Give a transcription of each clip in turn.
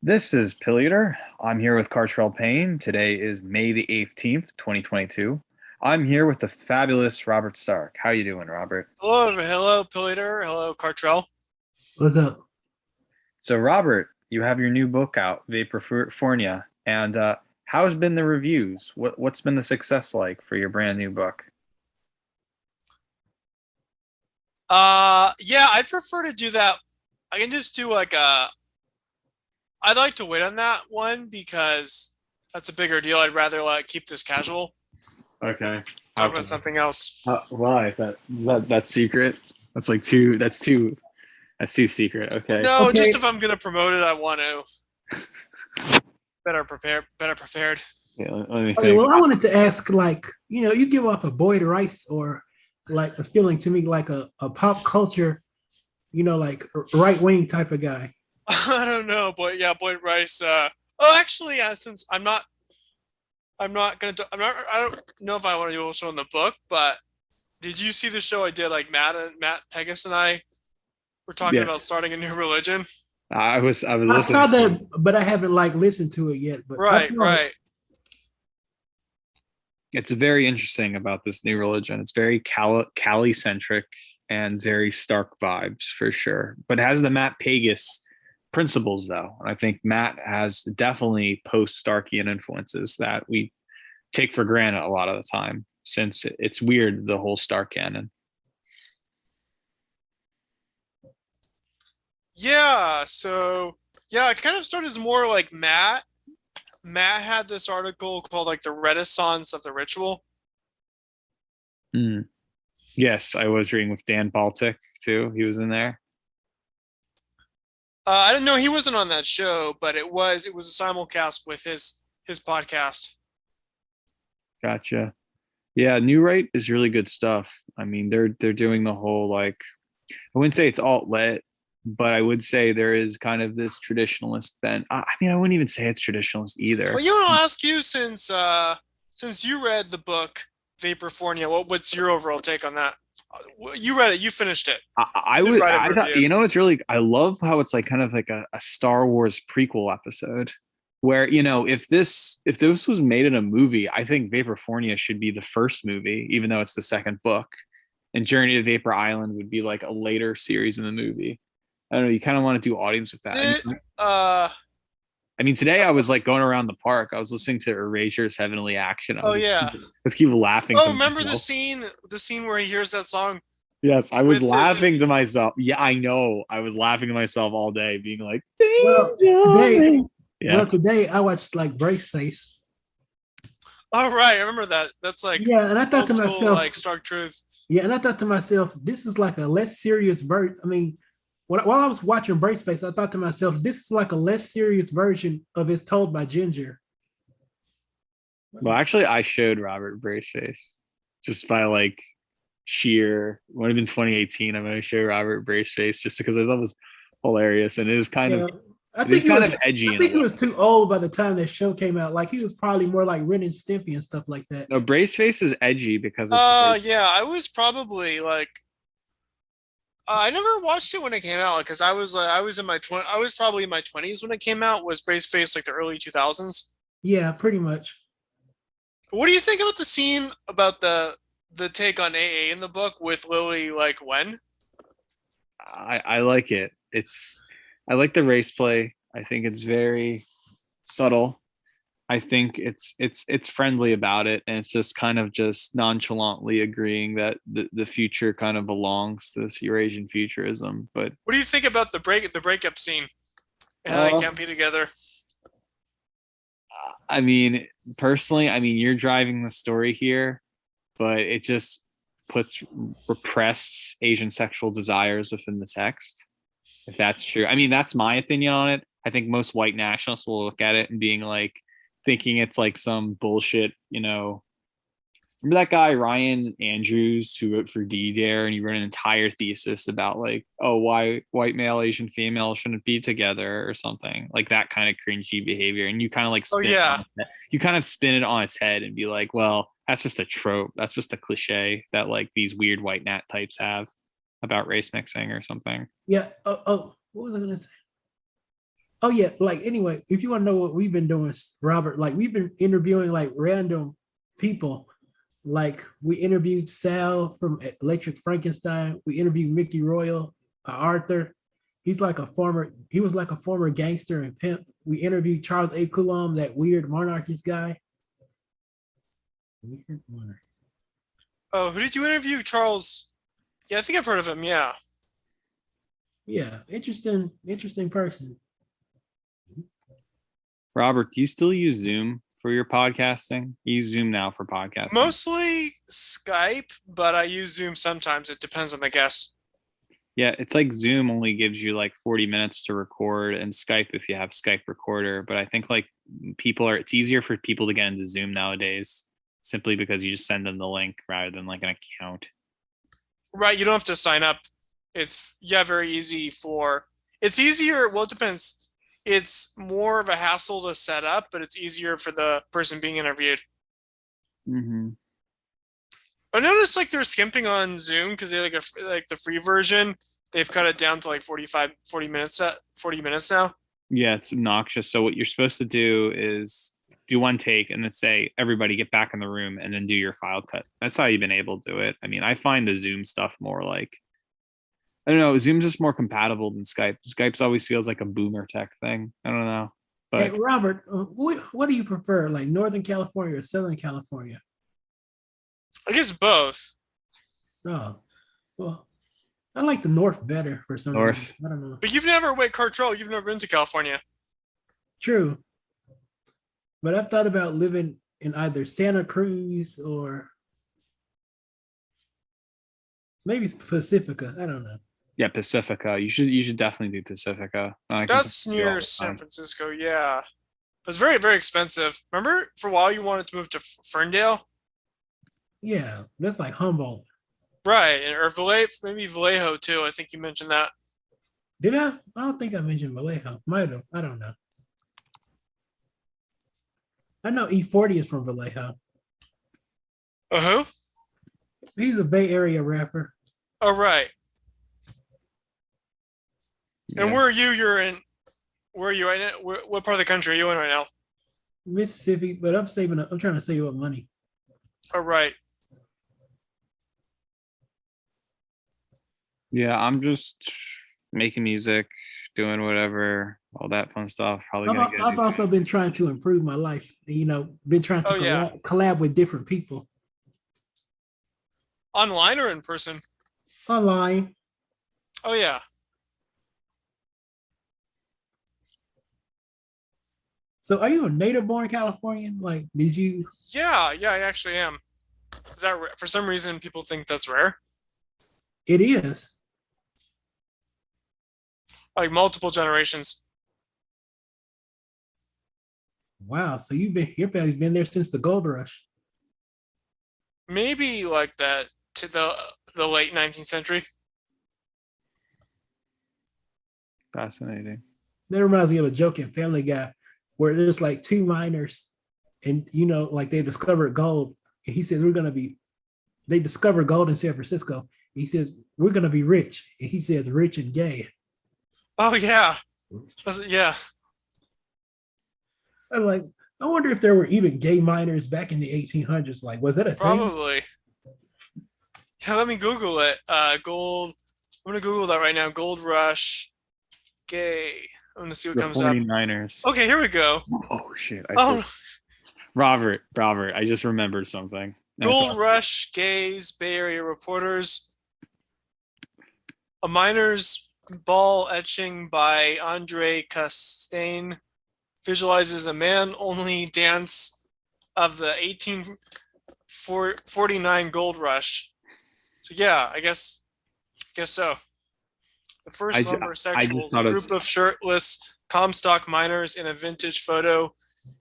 This is Pilleater. I'm here with Cartrell Payne. Today is May the 18th, 2022. I'm here with the fabulous Robert Stark. How you doing, Robert? Hello, Pilleater. Hello, Cartrell. What's up? So, Robert, you have your new book out, Vaporfornia, and how's been the reviews? What's been the success like for your brand new book? Yeah, I'd prefer to do that. I can just do like I'd like to wait on that one because that's a bigger deal. I'd rather like keep this casual, Okay. talk Okay. about something else. Why is that secret? That's like too. That's too secret. Okay. No, just Okay. if I'm gonna promote it, I want to better prepared. Yeah, let me Okay. think. Well, I wanted to ask, you give off a Boyd Rice or like a feeling to me like a pop culture, like right wing type of guy. I don't know, but yeah, Boyd Rice. Oh, actually, yeah. Since I don't know if I want to do a show in the book, but did you see the show I did? Like Matt Pegas and I were talking Yes, about starting a new religion. I was I listening saw to it. that, but I haven't like listened to it yet. But I Right, saw it. right. It's very interesting about this new religion. It's very Cali centric and very Stark vibes for sure. But it has the Matt Pegas principles though. And I think Matt has definitely post Starkian influences that we take for granted a lot of the time since it's weird the whole Stark canon. Yeah, so yeah, it kind of started as more like Matt. Matt had this article called like the Renaissance of the Ritual. Mm. Yes, I was reading with Dan Baltic too. He was in there. I didn't know he wasn't on that show, but it was a simulcast with his podcast. Gotcha. Yeah, New Right is really good stuff. I mean, they're doing the whole like I wouldn't say it's alt lit, but I would say there is kind of this traditionalist bent. I mean, I wouldn't even say it's traditionalist Well, either. you want to ask you since you read the book Vaporfornia, what's your overall take on that? You read it, you finished it. I You did would write a I thought review. you know it's really I love how it's like kind of like a Star Wars prequel episode where if this was made in a movie, I think Vaporfornia should be the first movie, even though it's the second book, and Journey to Vapor Island would be like a later series in the movie. I don't know. You kind of want to do audience with Is that. it uh I mean, today I was like going around the park. I was listening to Erasure's Heavenly Action. I oh was just yeah. just keep laughing Oh, to remember myself. the scene where he hears that song Yes, I was with his laughing to myself. Yeah, I know. I was laughing to myself all day, being like, Well, today, "Benjamin." Yeah. well, today I watched like Brace Face. Oh right, I remember that. That's like Yeah, and I thought old to school myself, like Stark Truth. yeah, and I thought to myself, this is like a less serious version. I mean, while I was watching Brace Face, I thought to myself, this is like a less serious version of It's Told by Ginger. Well, actually, I showed Robert Braceface just by like sheer. Would have been 2018. I'm going to show Robert Braceface just because I thought it was hilarious and Yeah, I it is think he kind was. of edgy I in a think he way. was too old by the time that show came out. Like he was probably more like Ren and Stimpy and stuff like that. No, Braceface is edgy because it's like Yeah, I was probably like I never watched it when it came out because I was in I was probably in my 20s when it came out. Was Brace Face like the early 2000s? Yeah, pretty much. What do you think about the scene about the take on AA in the book with Lily like when? I like it. I like the race play. I think it's very subtle. I think it's friendly about it, and it's just kind of just nonchalantly agreeing that the future kind of belongs to this Eurasian futurism. But What do you think about the breakup scene and how they uh, can't be together? I mean, personally, I mean, you're driving the story here, but it just puts repressed Asian sexual desires within the text. If that's true, I mean, that's my opinion on it. I think most white nationalists will look at it and being like, thinking it's like some bullshit, remember that guy Ryan Andrews who wrote for D Dare and he wrote an entire thesis about like, oh, why white male Asian female shouldn't be together or something like that kind of cringy behavior, and you kind of like Oh yeah, you kind of spin it on its head and be like, well, that's just a trope, that's just a cliche that like these weird white nat types have about race mixing or something. Yeah. Oh, what was I gonna say? Oh yeah, like anyway, if you want to know what we've been doing, Robert, like we've been interviewing like random people. Like we interviewed Sal from Electric Frankenstein. We interviewed Mickey Royal, Arthur. He was like a former gangster and pimp. We interviewed Charles A. Coulomb, that weird monarchist guy. Weird monarch. Oh, who did you interview? Charles. Yeah, I think I've heard of him. Yeah. Yeah, interesting person. Robert, do you still use Zoom for your podcasting? You use Zoom now for podcasting. Mostly Skype, but I use Zoom sometimes. It depends on the guest. Yeah, it's like Zoom only gives you like 40 minutes to record, and Skype if you have Skype recorder. But I think like it's easier for people to get into Zoom nowadays simply because you just send them the link rather than like an account. Right, you don't have to sign up. It's very easy it's easier. Well, it depends. It's more of a hassle to set up, but it's easier for the person being interviewed. Mm-hmm. I noticed like they're skimping on Zoom because they like the free version. They've cut it down to like 40 minutes now. Yeah, it's obnoxious. So what you're supposed to do is do one take and then say, everybody get back in the room and then do your file cut. That's how you've been able to do it. I mean, I find the Zoom stuff more like, I don't know, Zoom's just more compatible than Skype. Skype's always feels like a boomer tech thing. I don't know. But Hey, Robert, what do you prefer, like Northern California or Southern California? I guess both. Oh, well, I like the North better for some North. reason. I don't know. But you've never been to California. True. But I've thought about living in either Santa Cruz or maybe Pacifica. I don't know. yeah, Pacifica. You should definitely do Pacifica. That's near San Francisco, yeah. But it's very, very expensive. Remember for a while you wanted to move to Ferndale? Yeah, that's like Humboldt. Right, or maybe Vallejo too. I think you mentioned that. Did I? I don't think I mentioned Vallejo. Might have. I don't know. I know E40 is from Vallejo. Who? He's a Bay Area rapper. Oh, right. Yeah. And where are you? Where are you right now? What part of the country are you in right now? Mississippi, but I'm trying to save up money. Oh, right. Yeah, I'm just making music, doing whatever, all that fun stuff. Probably gonna I've also been trying to improve my life. Been trying to collab with different people. Online or in person? Online. Oh, yeah. So are you a native born Californian? Like, did you? Yeah, I actually am. Is that for some reason people think that's rare? It is. Like multiple generations. Wow. So your family's been there since the gold rush. Maybe like that to the late 19th century. Fascinating. That reminds me of a joke in Family Guy where there's like two miners and like they discovered gold. And he says they discovered gold in San Francisco. He says, we're gonna be rich. And he says rich and gay. Oh, yeah. Yeah. I'm like, I wonder if there were even gay miners back in the 1800s. Like, was that a thing? Probably. Yeah, let me Google it. Gold. I'm gonna Google that right now. Gold rush, gay. I'm gonna see what comes up. 49ers. Okay, here we go. Oh shit! Robert, I just remembered something. Gold rush, gays, Bay Area reporters. A miner's ball etching by Andre Castaigne visualizes a man-only dance of the 1849 gold rush. So yeah, I guess so. The first homosexuals, a group of shirtless Comstock miners in a vintage photo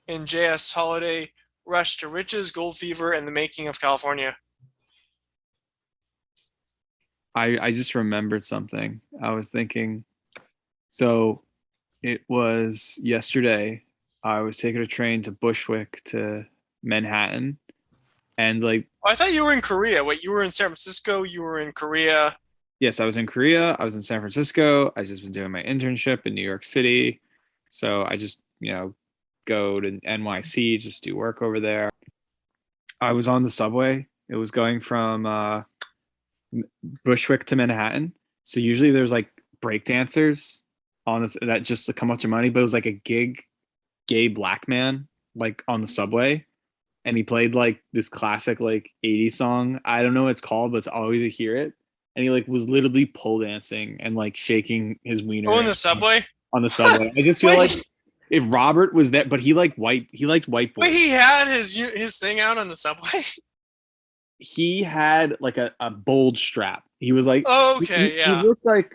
in J.S. Holiday rush to riches, gold fever, and the making of California. I just remembered something. I was thinking, so it was yesterday. I was taking a train to Bushwick to Manhattan, and like, I thought you were in Korea. Wait, you were in San Francisco. You were in Korea. Yes, I was in Korea. I was in San Francisco. I just been doing my internship in New York City. So I just, go to NYC, just do work over there. I was on the subway. It was going from Bushwick to Manhattan. So usually there's like break dancers that just come up to money, but it was like a gay black man like on the subway, and he played like this classic like 80s song. I don't know what it's called, but it's always to hear it. And he like was literally pole dancing and like shaking his wiener. Oh, in the subway? On the subway. I just feel like if Robert was that, but he liked white boys. Wait, he had his thing out on the subway? He had like a bulge strap. He was like, okay, yeah. He looked like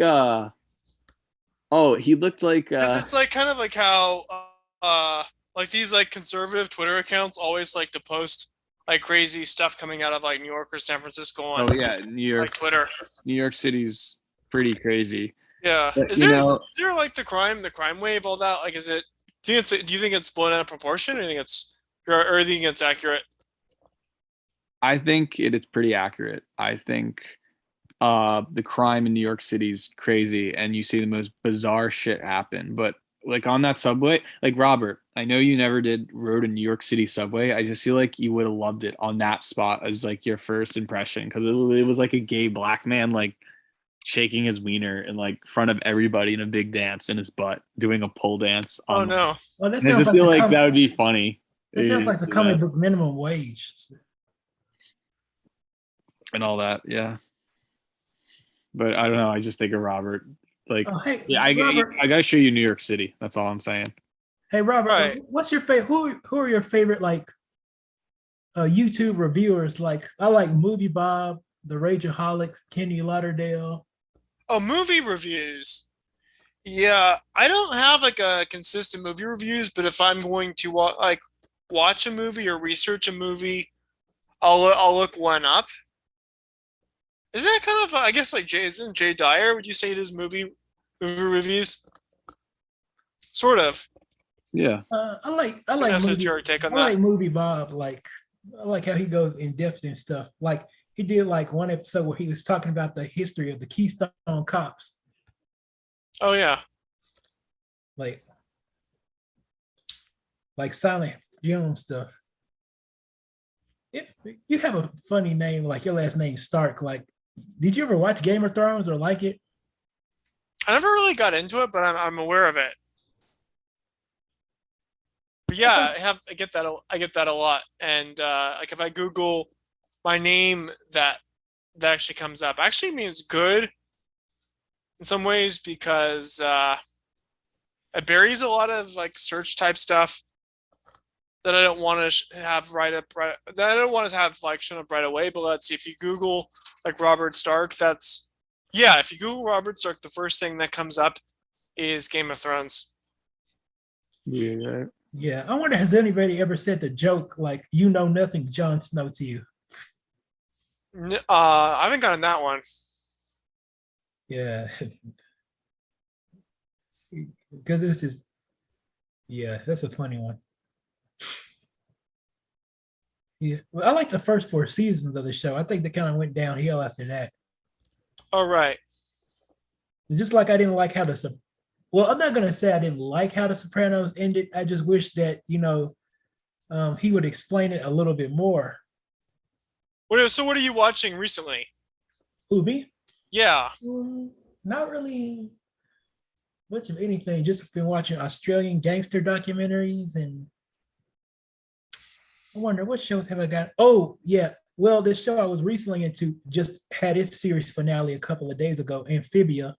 he looked like it's like kind of like how like these like conservative Twitter accounts always like to post like crazy stuff coming out of like New York or San Francisco on New York, like Twitter. New York City's pretty crazy. Yeah. But, is there like the crime wave, all that? Like, do you think it's blown out of proportion, or do you think it's accurate? I think it is pretty accurate. I think the crime in New York City is crazy, and you see the most bizarre shit happen. But like on that subway, like Robert, I know you never rode a New York City subway. I just feel like you would have loved it on that spot as like your first impression, because it was like a gay black man like shaking his wiener in like front of everybody in a big dance in his butt, doing a pole dance. Oh no! Well, I just feel like that would be funny. It sounds like the comic book minimum wage and all that, yeah. But I don't know. I just think of Robert. Like, hey, I gotta show you New York City. That's all I'm saying. Hey, Robert, right. What's your favorite? Who are your favorite like YouTube reviewers? Like, I like Movie Bob, The Rageaholic, Kenny Lauderdale. Oh, movie reviews. Yeah, I don't have like a consistent movie reviews, but if I'm going to watch a movie or research a movie, I'll look one up. Is that kind of I guess like Jay Dyer? Would you say it is movie reviews? Sort of. Yeah. I like movie, your take on that. I like Movie Bob. Like, I like how he goes in depth and stuff. Like, he did like one episode where he was talking about the history of the Keystone Cops. Oh yeah. Like Silent Film stuff. You have a funny name, like your last name Stark. Like, did you ever watch Game of Thrones or like it? I never really got into it, but I'm aware of it. But yeah, I get that a lot. And like if I Google my name, that actually comes up. Actually means good in some ways, because it buries a lot of like search type stuff that I don't want to have that I don't want to have like shown up right away. But let's see, if you Google like Robert Stark, if you Google Robert Stark, the first thing that comes up is Game of Thrones. Yeah. Yeah, I wonder, has anybody ever said the joke like, "You know nothing, Jon Snow" to you? I haven't gotten that one. Yeah, because that's a funny one. Yeah, well, I like the first 4 seasons of the show. I think they kind of went downhill after that. All right. Just like I didn't like how well, I'm not gonna say I didn't like how The Sopranos ended. I just wish that he would explain it a little bit more. So what are you watching recently? Who, me? Yeah. Not really much of anything. Just been watching Australian gangster documentaries, and I wonder what shows have I got. Oh yeah, well, this show I was recently into just had its series finale a couple of days ago, Amphibia.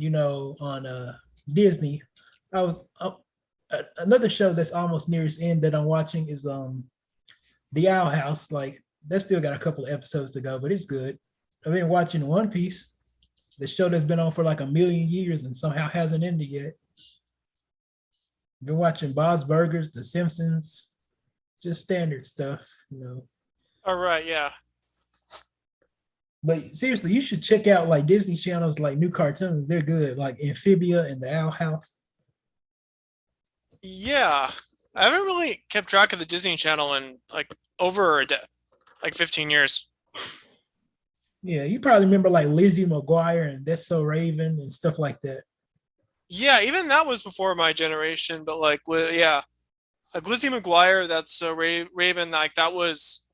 On Disney. I was another show that's almost near its end that I'm watching is The Owl House. Like, that's still got a couple of episodes to go, but it's good. I've been watching One Piece, the show that's been on for like 1,000,000 years and somehow hasn't ended yet. Been watching Bob's Burgers, The Simpsons, just standard stuff, All right, yeah. But seriously, you should check out like Disney Channel's like new cartoons. They're good, like Amphibia and The Owl House. Yeah, I haven't really kept track of the Disney Channel in like over 15 years. Yeah, you probably remember like Lizzie McGuire and That's So Raven and stuff like that. Yeah, even that was before my generation, but like, yeah, like Lizzie McGuire, that's Raven. Like that was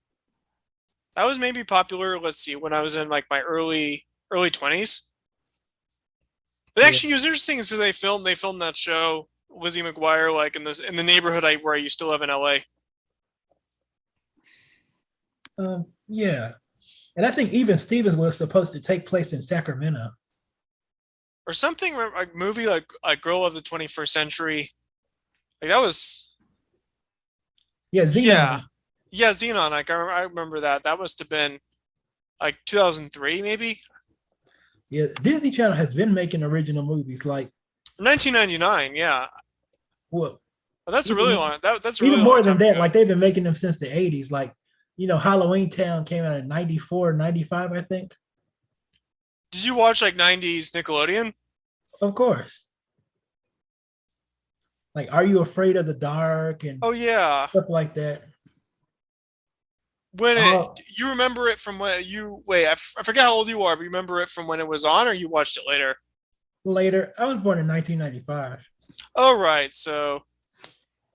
maybe popular. Let's see, when I was in like my early 20s. But Yeah. actually, it was interesting because they filmed that show Lizzie McGuire like in the neighborhood where I used to live in LA. Yeah. And I think even Stevens was supposed to take place in Sacramento. Or something like movie like Girl of the 21st Century. Like that was Yeah, yeah Xenon. yeah Xenon. Like I remember that. That must have been like 2003 maybe Yeah, Disney Channel has been making original movies like 1999. Yeah, well, but that's a really even, long. That's a even really long more than time that. ago. Like they've been making them since the 80s. Like, Halloween Town came out in 94, 95, I think. Did you watch like 90s Nickelodeon? Of course. Like, Are You Afraid of the Dark and Oh yeah. stuff like that. When Oh, you remember it from when you wait, I forget how old you are, but you remember it from when it was on, or you watched it later? later. I was born in 1995. Oh right, so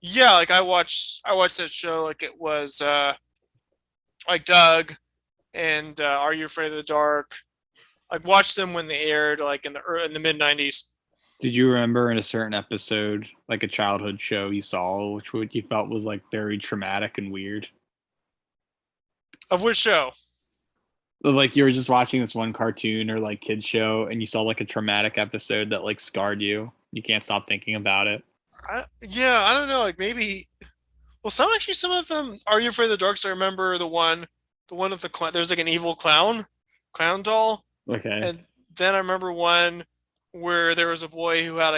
yeah, like I watched that show like it was like Doug and Are You Afraid of the Dark? Like watched them when they aired like in the mid 90s. Did you remember in a certain episode, like a childhood show you saw, which what you felt was like very traumatic and weird? Of which show? Like you were just watching this one cartoon or like kids show, and you saw like a traumatic episode that like scarred you. You can't stop thinking about it. Yeah, I don't know. Like maybe. Well, some of them. Are You Afraid of the Dark? So I remember the one of the clown. There's like an evil clown doll, Okay. and then I remember one where there was a boy who had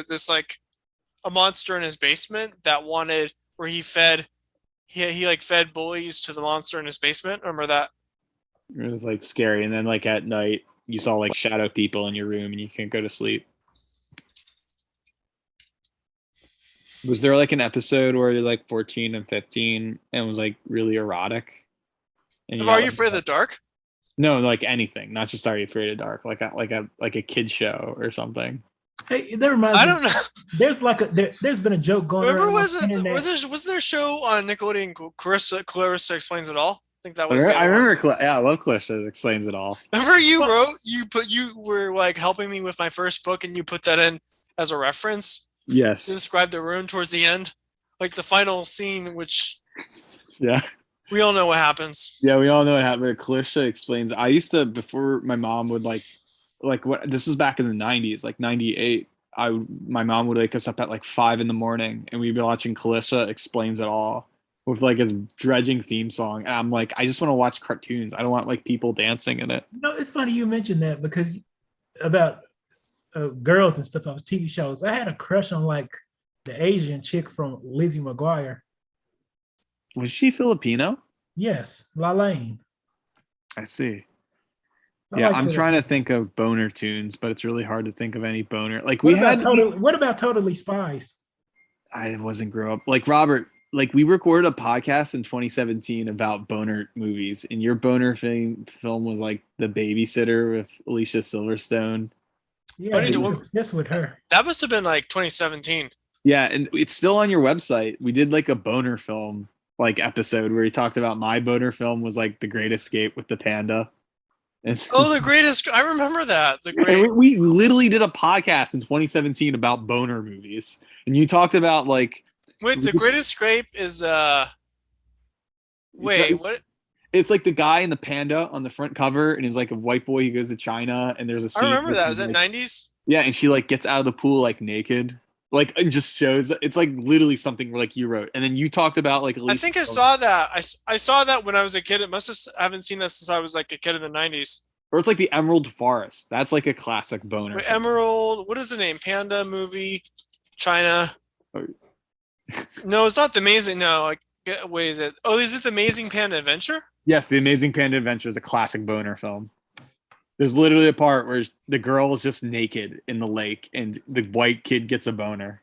this like a monster in his basement that wanted where he like fed bullies to the monster in his basement. Remember that? It was like scary. And then like at night, you saw like shadow people in your room and you can't go to sleep. Was there like an episode where you're like 14 and 15 and was like really erotic? And you Are got You like Afraid of the Dark? no, like anything, not just Are You Afraid of Dark, like a kid show or something. Hey, that reminds I me. don't know. There's been a joke going Remember, around on the internet. was there a show on Nickelodeon? Clarissa Explains It All. I think that I was the remember, I other one. remember yeah, I love Cliché explains it all. Remember, you were like helping me with my first book, and you put that in as a reference to Yes. describe the room towards the end, like the final scene, which Yeah. we all know what happens. Yeah, we all know what happened. Cliché explains. I used to before my mom would like what this was back in the 90s, like 98. My mom would wake us up at like 5 a.m. and we'd be watching Calissa Explains It All with like his dredging theme song. And I'm like, I just want to watch cartoons. I don't want like people dancing in it. No, it's funny you mentioned that because about girls and stuff on TV shows. I had a crush on like the Asian chick from Lizzie McGuire. Was she Filipino? Yes, Lalaine. I see. I Yeah, like I'm that. trying to think of boner tunes, but it's really hard to think of any boner. Like we had What about Totally Spies? I wasn't grow up like Robert. Like we recorded a podcast in 2017 about boner movies, and your boner film was like The Babysitter with Alicia Silverstone. Yeah, he was obsessed with her. That must have been like 2017. Yeah, and it's still on your website. We did like a boner film like episode where he talked about my boner film was like The Great Escape with the panda. And Oh, the greatest! I remember that. The great. we literally did a podcast in 2017 about boner movies, and you talked about like Wait, the greatest scrape is Wait, what? It's like the guy and the panda on the front cover, and he's like a white boy who goes to China, and there's a scene. I remember that. Was that like, 90s? Yeah, and she like gets out of the pool like naked, like and just shows. It's like literally something like you wrote, and then you talked about like. I think I saw that. I saw that when I was a kid. It must have. I haven't seen that since I was like a kid in the 90s. Or it's like the Emerald Forest. That's like a classic boner. Wait, Emerald. What is the name? Panda movie, China. Oh. No, it's not the amazing. No, like wait, is it? Oh, is it the Amazing Panda Adventure? Yes, the Amazing Panda Adventure is a classic boner film. There's literally a part where the girl is just naked in the lake, and the white kid gets a boner.